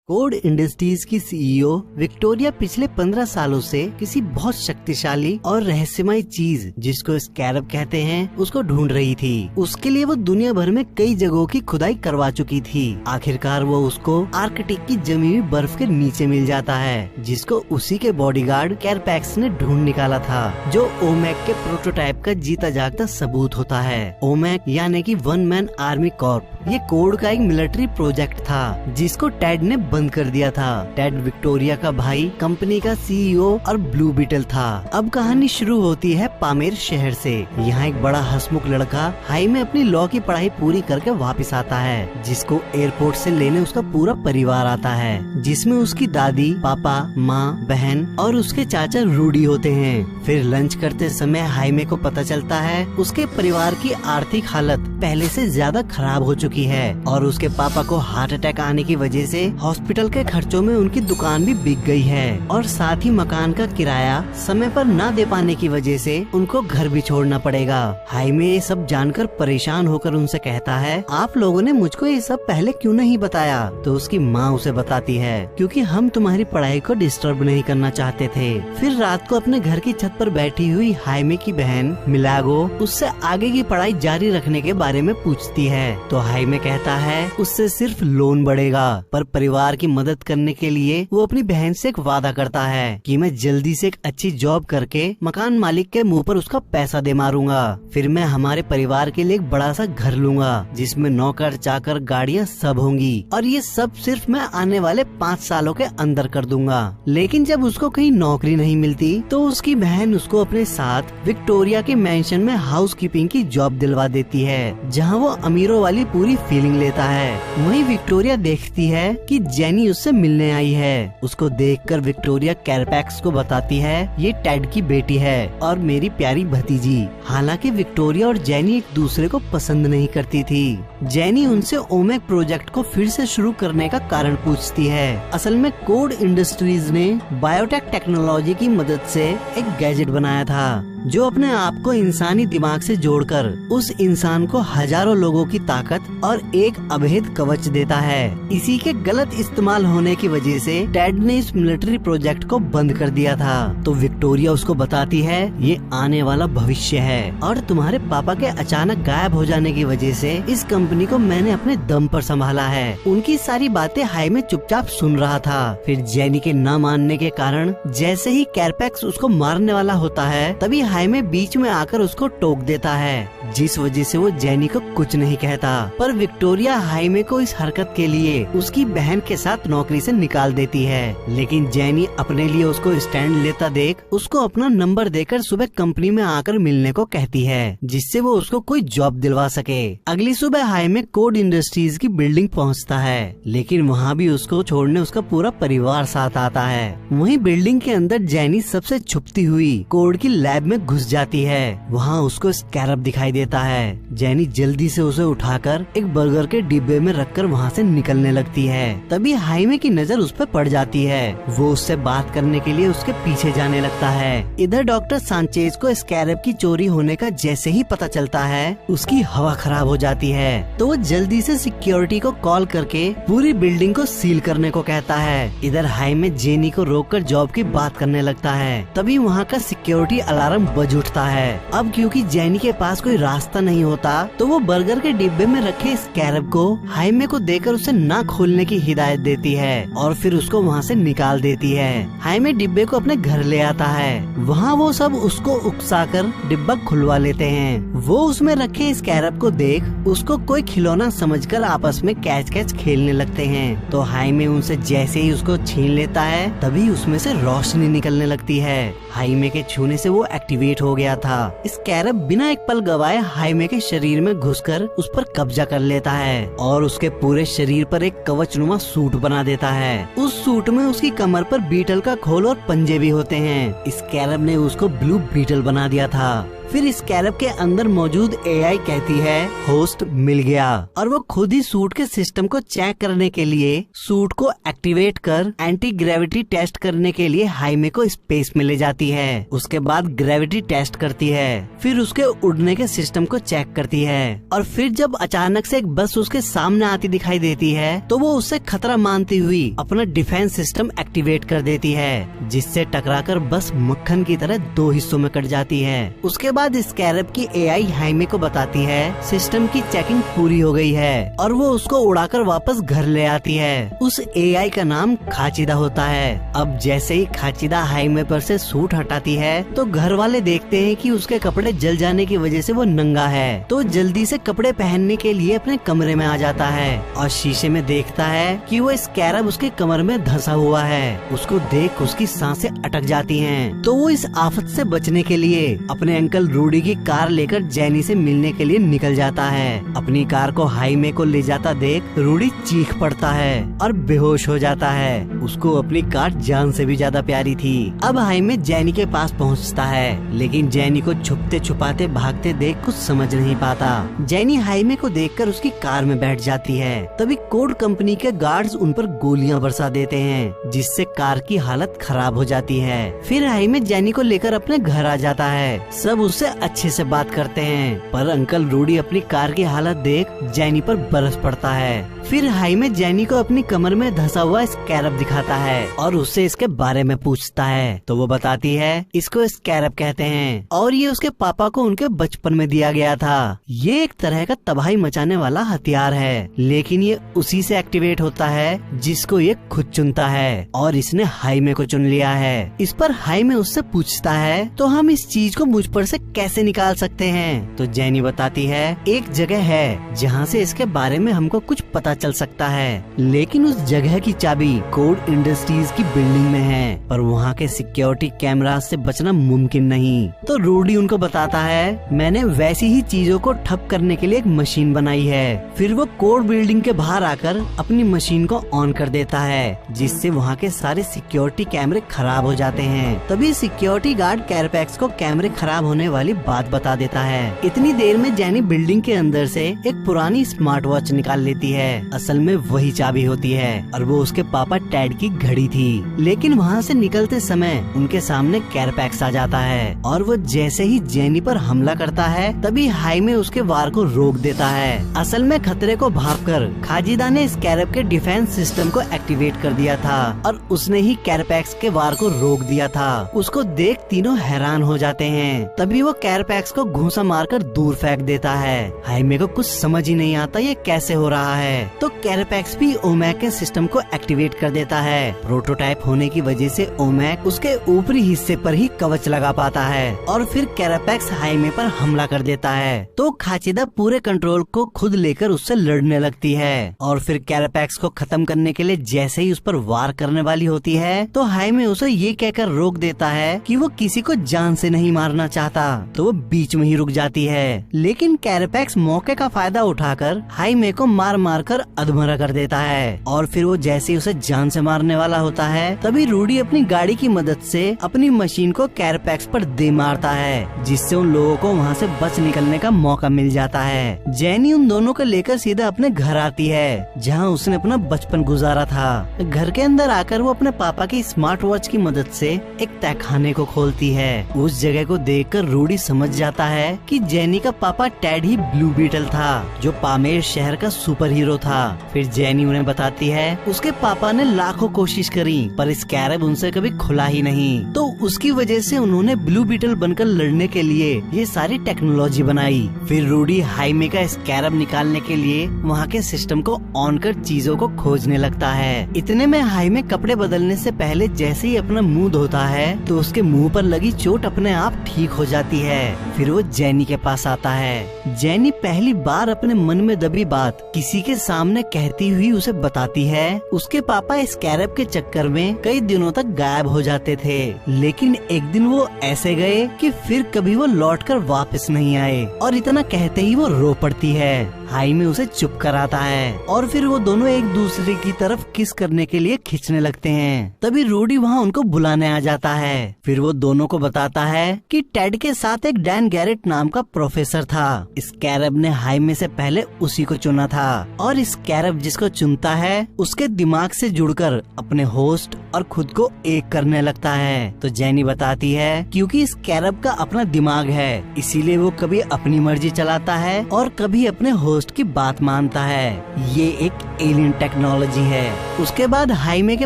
Code industries की CEO Victoria पिछले 15 सालों से किसी बहुत शक्तिशाली और रहस्यमय चीज जिसको स्कैरब कहते हैं उसको ढूंढ रही थी। उसके लिए वो दुनिया भर में कई जगहों की खुदाई करवा चुकी थी। आखिरकार वो उसको आर्कटिक की जमी हुई बर्फ के नीचे मिल जाता है, जिसको उसी के बॉडीगार्ड कैरपैक्स ने ढूंढ निकाला था, जो ओमेक के प्रोटोटाइप का जीता जागता सबूत होता है। ओमेक यानी कि वन मैन आर्मी कॉर्प ये कोड का एक मिलिट्री प्रोजेक्ट था जिसको टेड ने बंद कर दिया था। टेड विक्टोरिया का भाई, कंपनी का सीईओ और ब्लू बीटल था। अब कहानी शुरू होती है पामेर शहर से। यहाँ एक बड़ा हंसमुख लड़का हाई में अपनी लॉ की पढ़ाई पूरी करके वापस आता है, जिसको एयरपोर्ट से लेने उसका पूरा परिवार आता है, जिसमें उसकी दादी, पापा, माँ, बहन और उसके चाचा रूडी होते हैं। फिर लंच करते समय हाईमे को पता चलता है उसके परिवार की आर्थिक हालत पहले से ज्यादा खराब हो चुकी है और उसके पापा को हार्ट अटैक आने की वजह से हॉस्पिटल के खर्चों में उनकी दुकान भी बिक गई है और साथ ही मकान का किराया समय पर ना दे पाने की वजह से उनको घर भी छोड़ना पड़ेगा। हाईमे ये सब जानकर परेशान होकर उनसे कहता है, आप लोगों ने मुझको ये सब पहले क्यों नहीं बताया? तो उसकी माँ उसे बताती है, क्योंकि हम तुम्हारी पढ़ाई को डिस्टर्ब नहीं करना चाहते थे। फिर रात को अपने घर की छत पर बैठी हुई हाईमे की बहन मिलागो उससे आगे की पढ़ाई जारी रखने के बारे में पूछती है, तो हाईमे कहता है उससे सिर्फ लोन बढ़ेगा। पर परिवार की मदद करने के लिए वो अपनी बहन से एक वादा करता है कि मैं जल्दी से एक अच्छी जॉब करके मकान मालिक के मुंह पर उसका पैसा दे मारूंगा। फिर मैं हमारे परिवार के लिए एक बड़ा सा घर लूंगा जिसमें नौकर चाकर गाड़ियाँ सब होंगी और ये सब सिर्फ मैं आने वाले 5 सालों के अंदर कर दूंगा। लेकिन जब उसको कहीं नौकरी नहीं मिलती तो उसकी बहन उसको अपने साथ विक्टोरिया के मैंशन में हाउस कीपिंग की जॉब दिलवा देती है, जहाँ वो अमीरों वाली पूरी फीलिंग लेता है। वहीं विक्टोरिया देखती है कि जेनी उससे मिलने आई है। उसको देखकर विक्टोरिया कैरपैक्स को बताती है ये टेड की बेटी है और मेरी प्यारी भतीजी। हालांकि विक्टोरिया और जेनी एक दूसरे को पसंद नहीं करती थी। जेनी उनसे ओमेक प्रोजेक्ट को फिर से शुरू करने का कारण पूछती है। असल में कोड इंडस्ट्रीज ने बायोटेक टेक्नोलॉजी की मदद से एक गैजेट बनाया था जो अपने आप को इंसानी दिमाग से जोड़कर उस इंसान को हजारों लोगों की ताकत और एक अभेद कवच देता है। इसी के गलत इस्तेमाल होने की वजह से टेड ने इस मिलिट्री प्रोजेक्ट को बंद कर दिया था। तो विक्टोरिया उसको बताती है ये आने वाला भविष्य है और तुम्हारे पापा के अचानक गायब हो जाने की वजह से इस कंपनी को मैंने अपने दम पर संभाला है। उनकी सारी बातें हाईमे चुपचाप सुन रहा था। फिर जेनी के न मानने के कारण जैसे ही कैरपैक्स उसको मारने वाला होता है तभी हाईमे बीच में आकर उसको टोक देता है, जिस वजह से वो जेनी को कुछ नहीं कहता। पर विक्टोरिया हाईमे को इस हरकत के लिए उसकी बहन के साथ नौकरी से निकाल देती है। लेकिन जेनी अपने लिए उसको स्टैंड लेता देख उसको अपना नंबर देकर सुबह कंपनी में आकर मिलने को कहती है, जिससे वो उसको कोई जॉब दिलवा सके। अगली सुबह हाईमे कोड इंडस्ट्रीज की बिल्डिंग पहुंचता है, लेकिन वहां भी उसको छोड़ने उसका पूरा परिवार साथ आता है। वहीं बिल्डिंग के अंदर जेनी सबसे छुपती हुई कोड की लैब में घुस जाती है। वहाँ उसको स्कैरब दिखाई देता है। जेनी जल्दी से उसे उठाकर एक बर्गर के डिब्बे में रखकर वहाँ से निकलने लगती है। तभी हाईमे की नजर उस पर पड़ जाती है। वो उससे बात करने के लिए उसके पीछे जाने लगता है। इधर डॉक्टर सांचेज को स्कैरब की चोरी होने का जैसे ही पता चलता है उसकी हवा खराब हो जाती है, तो वो जल्दी से सिक्योरिटी को कॉल करके पूरी बिल्डिंग को सील करने को कहता है। इधर हाईमे जेनी को रोककर जॉब की बात करने लगता है। तभी वहाँ का सिक्योरिटी अलार्म बज उठता है। अब क्योंकि जेनी के पास कोई रास्ता नहीं होता तो वो बर्गर के डिब्बे में रखे स्कैरब को हाईमे को देकर उसे ना खोलने की हिदायत देती है और फिर उसको वहाँ से निकाल देती है। हाईमे डिब्बे को अपने घर ले आता है। वहाँ वो सब उसको उकसाकर डिब्बा खुलवा लेते हैं। वो उसमें रखे स्कैरब को देख उसको कोई खिलौना समझकर आपस में कैच कैच खेलने लगते हैं। तो हाईमे उनसे जैसे ही उसको छीन लेता है तभी उसमें से रोशनी निकलने लगती है। हाईमे के छूने से वो एक्टिवेट हो गया था। स्कैरब बिना एक पल गवाए हाईमे के शरीर में घुसकर उस पर कब्जा कर लेता है और उसके पूरे शरीर पर एक कवचनुमा सूट बना देता है। उस सूट में उसकी कमर पर बीटल का खोल और पंजे भी होते हैं। स्कैरब ने उसको ब्लू बीटल बना दिया था। फिर स्कैरब के अंदर मौजूद एआई कहती है होस्ट मिल गया, और वो खुद ही सूट के सिस्टम को चेक करने के लिए सूट को एक्टिवेट कर एंटी ग्रेविटी टेस्ट करने के लिए हाइमे को स्पेस में ले जाती है। उसके बाद ग्रेविटी टेस्ट करती है, फिर उसके उड़ने के सिस्टम को चेक करती है, और फिर जब अचानक से एक बस उसके सामने आती दिखाई देती है तो वो उससे खतरा मानती हुई अपना डिफेंस सिस्टम एक्टिवेट कर देती है, जिससे टकराकर बस मक्खन की तरह दो हिस्सों में कट जाती है। उसके बाद स्कैरब की एआई हाइमे को बताती है सिस्टम की चेकिंग पूरी हो गई है, और वो उसको उड़ाकर वापस घर ले आती है। उस एआई का नाम खाचिदा होता है। अब जैसे ही खाचिदा हाइमे पर से सूट हटाती है तो घर वाले देखते हैं कि उसके कपड़े जल जाने की वजह से वो नंगा है, तो जल्दी से कपड़े पहनने के लिए अपने कमरे में आ जाता है और शीशे में देखता है कि वो स्कैरब उसके कमर में धंसा हुआ है। उसको देख उसकी सांसें अटक जाती हैं, तो वो इस आफत से बचने के लिए अपने अंकल रूडी की कार लेकर जेनी से मिलने के लिए निकल जाता है। अपनी कार को हाईवे को ले जाता देख रूडी चीख पड़ता है और बेहोश हो जाता है। उसको अपनी कार जान से भी ज्यादा प्यारी थी। अब हाईवे जेनी के पास पहुंचता है, लेकिन जेनी को छुपते छुपाते भागते देख कुछ समझ नहीं पाता। जेनी हाईवे को देखकर उसकी कार में बैठ जाती है। तभी कोड कंपनी के गार्ड्स उन पर गोलियां बरसा देते हैं, जिससे कार की हालत खराब हो जाती है। फिर हाईवे जेनी को लेकर अपने घर आ जाता है। सब उससे अच्छे से बात करते हैं, पर अंकल रूडी अपनी कार की हालत देख जेनी पर बरस पड़ता है। फिर हाईवे जेनी को अपनी कमर में धंसा हुआ स्कैरब दिखाता है और उससे इसके बारे में पूछता है, तो वो बताती है इसको स्कैरब कहते हैं और ये उसके पापा को उनके बचपन में दिया गया था। ये एक तरह का तबाही मचाने वाला हथियार है, लेकिन ये उसी से एक्टिवेट होता है जिसको ये खुद चुनता है, और इसने हाईवे को चुन लिया है। इस पर हाईवे उससे पूछता है, तो हम इस चीज को मुझ पर से कैसे निकाल सकते हैं? तो जेनी बताती है एक जगह है जहाँ से इसके बारे में हमको कुछ पता चल सकता है, लेकिन उस जगह की चाबी कोड इंडस्ट्रीज की बिल्डिंग में है, पर वहाँ के सिक्योरिटी कैमरा से बचना मुमकिन नहीं। तो रूडी उनको बताता है मैंने वैसी ही चीजों को ठप करने के लिए एक मशीन बनाई है। फिर वो कोड बिल्डिंग के बाहर आकर अपनी मशीन को ऑन कर देता है, जिससे वहाँ के सारे सिक्योरिटी कैमरे खराब हो जाते हैं। तभी सिक्योरिटी गार्ड कैरपैक्स को कैमरे खराब होने वाली बात बता देता है। इतनी देर में जेनी बिल्डिंग के अंदर से एक पुरानी स्मार्ट वॉच निकाल लेती है। असल में वही चाबी होती है और वो उसके पापा टैड की घड़ी थी। लेकिन वहाँ से निकलते समय उनके सामने कैरपैक्स आ जाता है और वो जैसे ही जेनी पर हमला करता है तभी हाईवे उसके वार को रोक देता है। असल में खतरे को भांपकर खाजिदा ने स्कैरब के डिफेंस सिस्टम को एक्टिवेट कर दिया था और उसने ही कैरपैक्स के वार को रोक दिया था। उसको देख तीनों हैरान हो जाते हैं। तभी वो कैरपैक्स को घूंसा मारकर दूर फेंक देता है। हाईवे को कुछ समझ ही नहीं आता ये कैसे हो रहा है। तो कैरपैक्स भी ओमैक के सिस्टम को एक्टिवेट कर देता है। प्रोटोटाइप होने की वजह से ओमैक उसके ऊपरी हिस्से पर ही कवच लगा पाता है और फिर कैरपैक्स हाईवे पर हमला कर देता है। तो खाचिदा पूरे कंट्रोल को खुद लेकर उससे लड़ने लगती है और फिर कैरपैक्स को खत्म करने के लिए जैसे ही उस पर वार करने वाली होती है तो हाईवे उसे ये कहकर रोक देता है कि वो किसी को जान से नहीं मारना चाहता, तो वो बीच में ही रुक जाती है। लेकिन कैरपैक्स मौके का फायदा उठाकर हाईवे को मार मार कर अधमरा कर देता है और फिर वो जैसे ही उसे जान से मारने वाला होता है तभी रूडी अपनी गाड़ी की मदद से अपनी मशीन को कैरपैक्स पर दे मारता है, जिससे उन लोगों को वहाँ से बच निकलने का मौका मिल जाता है। जेनी उन दोनों को लेकर सीधा अपने घर आती है जहाँ उसने अपना बचपन गुजारा था। घर के अंदर आकर वो अपने पापा की स्मार्ट वॉच की मदद से एक तहखाने को खोलती है। उस जगह को देखकर रूडी समझ जाता है कि जेनी का पापा टैड ही ब्लू बीटल था, जो पामेर शहर का सुपर हीरो था। फिर जेनी उन्हें बताती है उसके पापा ने लाखों कोशिश करी पर स्कैरब उनसे कभी खुला ही नहीं, तो उसकी वजह से उन्होंने ब्लू बीटल बनकर लड़ने के लिए ये सारी टेक्नोलॉजी बनाई। फिर रूडी हाईवे का स्कैरब निकालने के लिए वहाँ के सिस्टम को ऑन कर चीजों को खोजने लगता है। इतने में हाईवे कपड़े बदलने से पहले जैसे ही अपना मुंह धोता है तो उसके मुंह पर लगी चोट अपने आप ठीक हो जाती है। फिर वो जेनी के पास आता है। जेनी पहली बार अपने मन में दबी बात किसी के सामने कहती हुई उसे बताती है उसके पापा स्कैरब के चक्कर में कई दिनों तक गायब हो जाते थे, लेकिन एक दिन वो ऐसे गए कि फिर कभी वो लौटकर वापस नहीं आए, और इतना कहते ही वो रो पड़ती है। हाइमे उसे चुप कराता है और फिर वो दोनों एक दूसरे की तरफ किस करने के लिए खींचने लगते हैं। तभी रूडी वहाँ उनको बुलाने आ जाता है। फिर वो दोनों को बताता है कि टेड के साथ एक डैन गैरेट नाम का प्रोफेसर था। स्कैरब ने हाइमे से पहले उसी को चुना था और स्कैरब जिसको चुनता है उसके दिमाग से जुड़कर अपने होस्ट और खुद को एक करने लगता है। तो जेनी बताती है क्योंकि स्कैरब का अपना दिमाग है, इसीलिए वो कभी अपनी मर्जी चलाता है और कभी अपने होस्ट की बात मानता है। ये एक एलियन टेक्नोलॉजी है। उसके बाद हाइमे के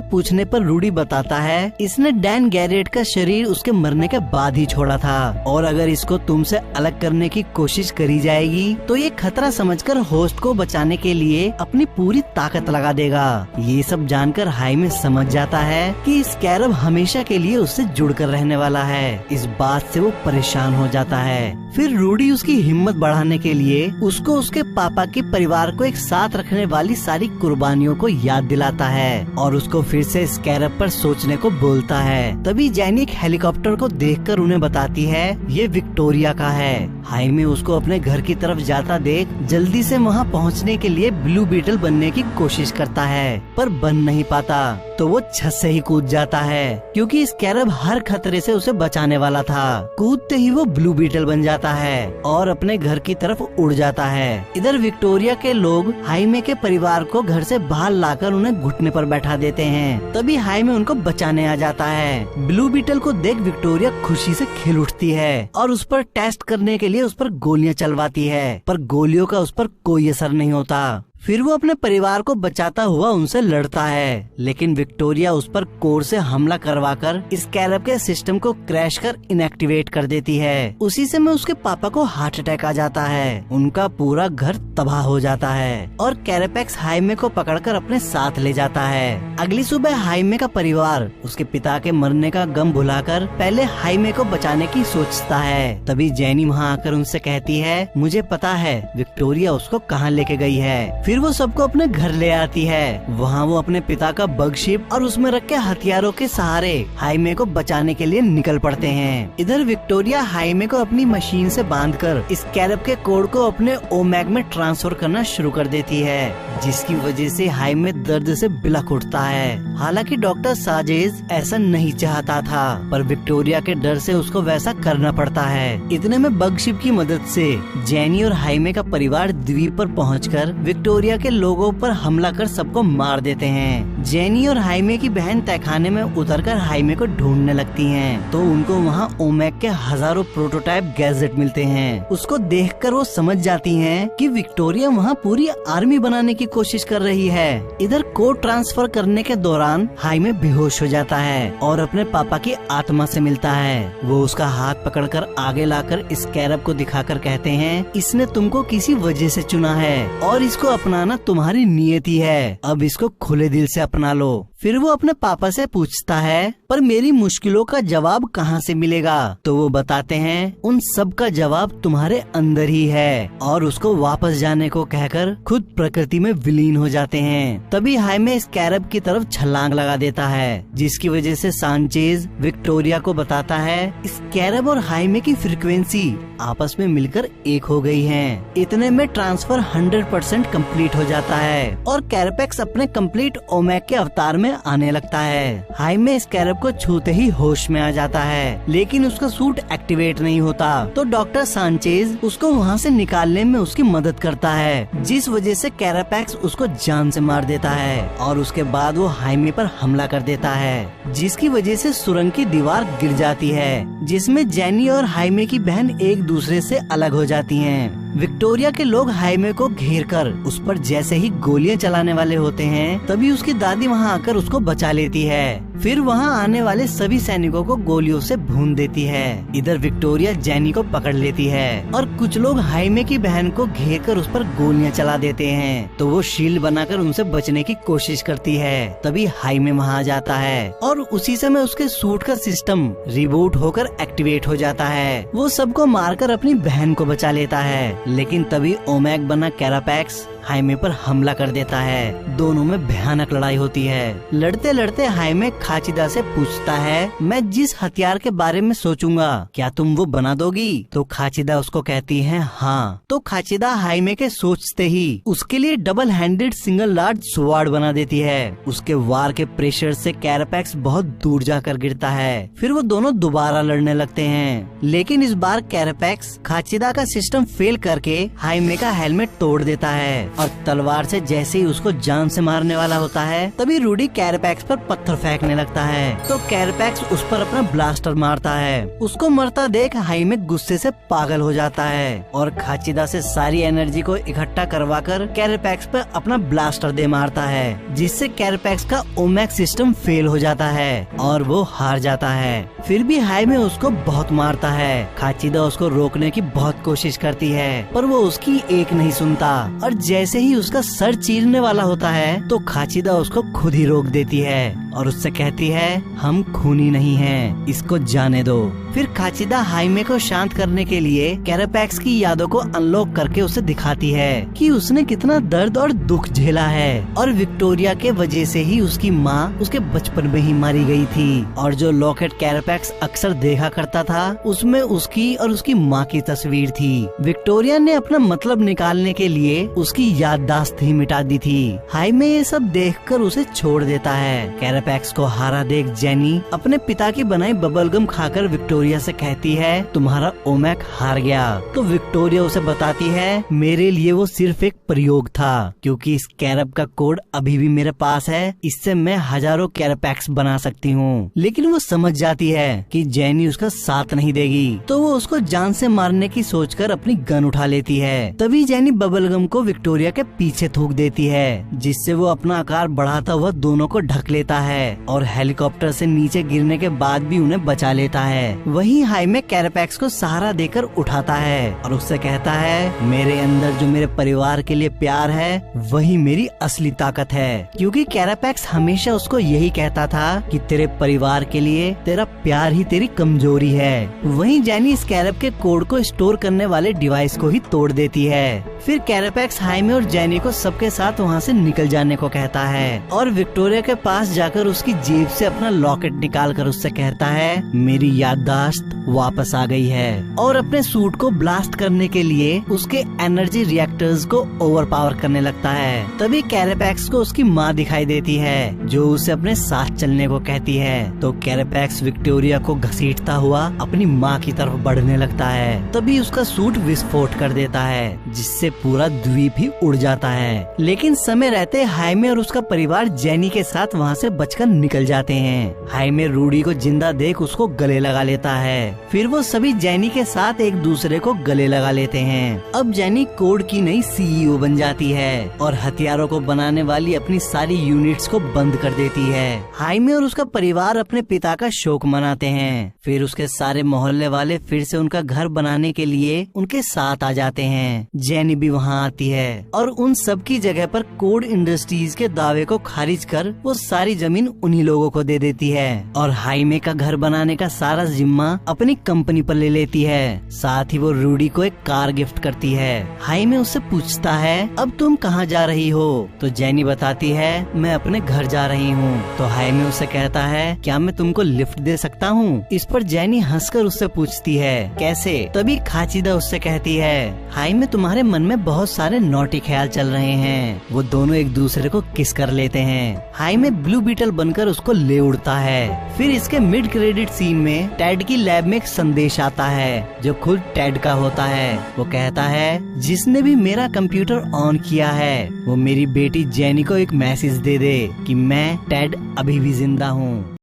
पूछने पर रूडी बताता है इसने डैन गैरेट का शरीर उसके मरने के बाद ही छोड़ा था और अगर इसको तुमसे अलग करने की कोशिश करी जाएगी तो ये खतरा समझकर होस्ट को बचाने के लिए अपनी पूरी ताकत लगा देगा। ये सब जानकर हाइमे समझ जाता है कि स्कैरब हमेशा के लिए उससे जुड़कर रहने वाला है। इस बात से वो परेशान हो जाता है। फिर रूडी उसकी हिम्मत बढ़ाने के लिए उसको उसके पापा के परिवार को एक साथ रखने वाली सारी कुर्बानियों को याद दिलाता है और उसको फिर से स्कैरब पर सोचने को बोलता है। तभी जेनी एक हेलीकॉप्टर को देखकर उन्हें बताती है ये विक्टोरिया का है। हाइमे उसको अपने घर की तरफ जाता देख जल्दी से वहाँ पहुँचने के लिए ब्लू बीटल बनने की कोशिश करता है पर बन नहीं पाता। तो वो छत से ही कूद जाता है क्योंकि स्कैरब हर खतरे से उसे बचाने वाला था। कूदते ही वो ब्लू बीटल बन जाता है और अपने घर की तरफ उड़ जाता है। इधर विक्टोरिया के लोग हाइमे के परिवार को घर से बाहर लाकर उन्हें घुटने पर बैठा देते हैं। तभी हाइमे उनको बचाने आ जाता है। ब्लू बीटल को देख विक्टोरिया खुशी से खिल उठती है और उस पर टेस्ट करने के लिए उस पर गोलियां चलवाती है पर गोलियों का उस पर कोई असर नहीं होता। फिर वो अपने परिवार को बचाता हुआ उनसे लड़ता है लेकिन विक्टोरिया उस पर कोर से हमला करवाकर स्कैरब के सिस्टम को क्रैश कर इनएक्टिवेट कर देती है। उसी समय उसके पापा को हार्ट अटैक आ जाता है। उनका पूरा घर तबाह हो जाता है और कैरेपेक्स हाइमे को पकड़कर अपने साथ ले जाता है। अगली सुबह हाइमे का परिवार उसके पिता के मरने का गम भुलाकर पहले हाइमे को बचाने की सोचता है। तभी जेनी वहाँ आकर उनसे कहती है मुझे पता है विक्टोरिया उसको कहाँ लेके गई है। फिर वो सबको अपने घर ले आती है। वहाँ वो अपने पिता का बग शिप और उसमें रखे हथियारों के सहारे हाइमे को बचाने के लिए निकल पड़ते हैं। इधर विक्टोरिया हाइमे को अपनी मशीन से बांधकर स्कैरब के कोड को अपने ओमैग में ट्रांसफर करना शुरू कर देती है जिसकी वजह से हाइमे दर्द से बिलख उठता है। हालांकि डॉक्टर साजेज ऐसा नहीं चाहता था पर विक्टोरिया के डर से उसको वैसा करना पड़ता है। इतने में बग शिप की मदद से जेनी और हाइमे का परिवार द्वीप पर पहुंचकर विक्टोरिया के लोगों पर हमला कर सबको मार देते हैं। जेनी और हाइमे की बहन तहखाने में उतरकर हाइमे को ढूंढने लगती हैं। तो उनको वहाँ ओमैग के हजारों प्रोटोटाइप गैजेट मिलते हैं। उसको देखकर वो समझ जाती हैं कि विक्टोरिया वहाँ पूरी आर्मी बनाने की कोशिश कर रही है। इधर कोड ट्रांसफर करने के दौरान हाइमे बेहोश हो जाता है और अपने पापा की आत्मा से मिलता है। वो उसका हाथ पकड़कर आगे लाकर स्कैरब को दिखाकर कहते हैं इसने तुमको किसी वजह से चुना है और इसको अपनाना तुम्हारी नियति है। अब इसको खुले दिल से अपना लो। फिर वो अपने पापा से पूछता है पर मेरी मुश्किलों का जवाब कहाँ से मिलेगा। तो वो बताते हैं उन सब का जवाब तुम्हारे अंदर ही है और उसको वापस जाने को कहकर खुद प्रकृति में विलीन हो जाते हैं। तभी हाइमे स्कैरब की तरफ छलांग लगा देता है जिसकी वजह से सांचेज विक्टोरिया को बताता है स्कैरब और हाइमे की फ्रीक्वेंसी आपस में मिलकर एक हो गई है। इतने में ट्रांसफर 100% कंप्लीट हो जाता है और कैरेपेक्स अपने कंप्लीट ओमैग के अवतार में आने लगता है। हाइमे स्कैरब को छूते ही होश में आ जाता है लेकिन उसका सूट एक्टिवेट नहीं होता। तो डॉक्टर सांचेज उसको वहाँ से निकालने में उसकी मदद करता है जिस वजह से कैरेपेक्स उसको जान से मार देता है और उसके बाद वो हाइमे पर हमला कर देता है जिसकी वजह से सुरंग की दीवार गिर जाती है जिसमें जेनी और हाइमे की बहन एक दूसरे से अलग हो जाती हैं। विक्टोरिया के लोग हाइमे को घेर कर उस पर जैसे ही गोलियां चलाने वाले होते हैं तभी उसकी दादी वहां आकर उसको बचा लेती है। फिर वहां आने वाले सभी सैनिकों को गोलियों से भून देती है। इधर विक्टोरिया जेनी को पकड़ लेती है और कुछ लोग हाइमे की बहन को घेर कर उस पर गोलियां चला देते हैं। तो वो शील्ड बनाकर उनसे बचने की कोशिश करती है। तभी हाइमे वहां आ जाता है और उसी समय उसके सूट का सिस्टम रिबूट होकर एक्टिवेट हो जाता है। वो सबको मारकर अपनी बहन को बचा लेता है लेकिन तभी ओमैग बना कैरेपेक्स हाइमे पर हमला कर देता है। दोनों में भयानक लड़ाई होती है। लड़ते लड़ते हाइमे खाचिदा से पूछता है, मैं जिस हथियार के बारे में सोचूंगा क्या तुम वो बना दोगी? तो खाचिदा उसको कहती है हाँ। तो खाचिदा हाइमे के सोचते ही उसके लिए double handed single large sword बना देती है। उसके वार के प्रेशर से कैरापैक्स बहुत दूर जाकर गिरता है। फिर वो दोनों दोबारा लड़ने लगते हैं, लेकिन इस बार कैरापैक्स खाचिदा का सिस्टम फेल करके हाइमे का हेलमेट तोड़ देता है और तलवार से जैसे ही उसको जान से मारने वाला होता है तभी रूडी कैरापैक्स पर पत्थर फेंकने लगता है। तो कैरापैक्स उस पर अपना ब्लास्टर मारता है। उसको मरता देख हाइमे गुस्से से पागल हो जाता है और खाचिदा से सारी एनर्जी को इकट्ठा करवाकर कैरापैक्स पर अपना ब्लास्टर दे मारता है, जिससे कैरापैक्स का ओमैक्स सिस्टम फेल हो जाता है और वो हार जाता है। फिर भी हाइमे उसको बहुत मारता है। खाचिदा उसको रोकने की बहुत कोशिश करती है पर वो उसकी एक नहीं सुनता और जैसे ही उसका सर चीरने वाला होता है तो खाचिदा उसको खुद ही रोक देती है और उससे कहती है, हम खूनी नहीं हैं, इसको जाने दो। फिर खाचिदा हाइमे को शांत करने के लिए कैरापैक्स की यादों को अनलॉक करके उसे दिखाती है कि उसने कितना दर्द और दुख झेला है और विक्टोरिया के वजह से ही उसकी माँ उसके बचपन में ही मारी गई थी और जो लॉकेट कैरापैक्स अक्सर देखा करता था उसमें उसकी और उसकी माँ की तस्वीर थी। विक्टोरिया ने अपना मतलब निकालने के लिए उसकी याददाश्त ही मिटा दी थी। हाइमे ये सब देखकर उसे छोड़ देता है। कैरापैक्स को हारा देख जेनी अपने पिता की बनाई बबलगम खाकर विक्टोरिया से कहती है, तुम्हारा ओमैक हार गया। तो विक्टोरिया उसे बताती है, मेरे लिए वो सिर्फ एक प्रयोग था क्योंकि इस कैरब का कोड अभी भी मेरे पास है, इससे मैं हजारों कैरापैक्स बना सकती हूँ। लेकिन वो समझ जाती है कि जेनी उसका साथ नहीं देगी तो वो उसको जान से मारने की सोचकर अपनी गन उठा लेती है। तभी जेनी बबलगम को विक्टोरिया के पीछे थूक देती है, जिससे वो अपना आकार बढ़ाता हुआ दोनों को ढक लेता है और हेलीकॉप्टर से नीचे गिरने के बाद भी उन्हें बचा लेता है। वहीं हाइमे कैरापैक्स को सहारा देकर उठाता है और उससे कहता है, मेरे अंदर जो मेरे परिवार के लिए प्यार है वही मेरी असली ताकत है। क्योंकि कैरापैक्स हमेशा उसको यही कहता था कि तेरे परिवार के लिए तेरा प्यार ही तेरी कमजोरी है। वहीं जेनी इस कैरब के कोड को स्टोर करने वाले डिवाइस को ही तोड़ देती है। फिर कैरापैक्स हाइमे और जेनी को सबके साथ वहाँ से निकल जाने को कहता है और विक्टोरिया के पास जाकर उसकी जेब से अपना लॉकेट निकाल कर उससे कहता है, मेरी याददाश्त वापस आ गई है और अपने सूट को ब्लास्ट करने के लिए उसके एनर्जी रिएक्टर्स को ओवरपावर करने लगता है। तभी कैरापैक्स को उसकी माँ दिखाई देती है जो उसे अपने साथ चलने को कहती है। तो कैरापैक्स विक्टोरिया को घसीटता हुआ अपनी माँ की तरफ बढ़ने लगता है। तभी उसका सूट विस्फोट कर देता है जिससे पूरा द्वीप ही उड़ जाता है। लेकिन समय रहते हाइमे और उसका परिवार जेनी के साथ वहाँ से बचकर निकल जाते हैं। हाइमे रूडी को जिंदा देख उसको गले लगा लेता है। फिर वो सभी जेनी के साथ एक दूसरे को गले लगा लेते हैं। अब जेनी कोड की नई सीईओ बन जाती है और हथियारों को बनाने वाली अपनी सारी यूनिट्स को बंद कर देती है। हाइमे और उसका परिवार अपने पिता का शोक मनाते हैं। फिर उसके सारे मोहल्ले वाले फिर से उनका घर बनाने के लिए उनके साथ आ जाते हैं। जेनी भी वहाँ आती है और उन सब की जगह पर कोड इंडस्ट्रीज के दावे को खारिज कर वो सारी जमीन उन्हीं लोगों को दे देती है और हाइमे का घर बनाने का सारा जिम्मा अपनी कंपनी पर ले लेती है। साथ ही वो रूडी को एक कार गिफ्ट करती है। हाइमे उससे पूछता है, अब तुम कहाँ जा रही हो? तो जेनी बताती है, मैं अपने घर जा रही हूँ। तो हाइमे उससे कहता है, क्या मैं तुमको लिफ्ट दे सकता हूँ? इस पर जेनी हंसकर उससे पूछती है, कैसे? तभी खाचिदा उससे कहती है, हाइमे तुम्हारे मन में बहुत सारे नॉटी ख्याल चल रहे हैं। वो दोनों एक दूसरे को किस कर लेते हैं। हाइमे ब्लू बीटल बनकर उसको ले उड़ता है। फिर इसके मिड क्रेडिट सीन में टेड की लैब में एक संदेश आता है जो खुद टेड का होता है। वो कहता है, जिसने भी मेरा कंप्यूटर ऑन किया है वो मेरी बेटी जेनी को एक मैसेज दे दे कि मैं टेड अभी भी जिंदा हूँ।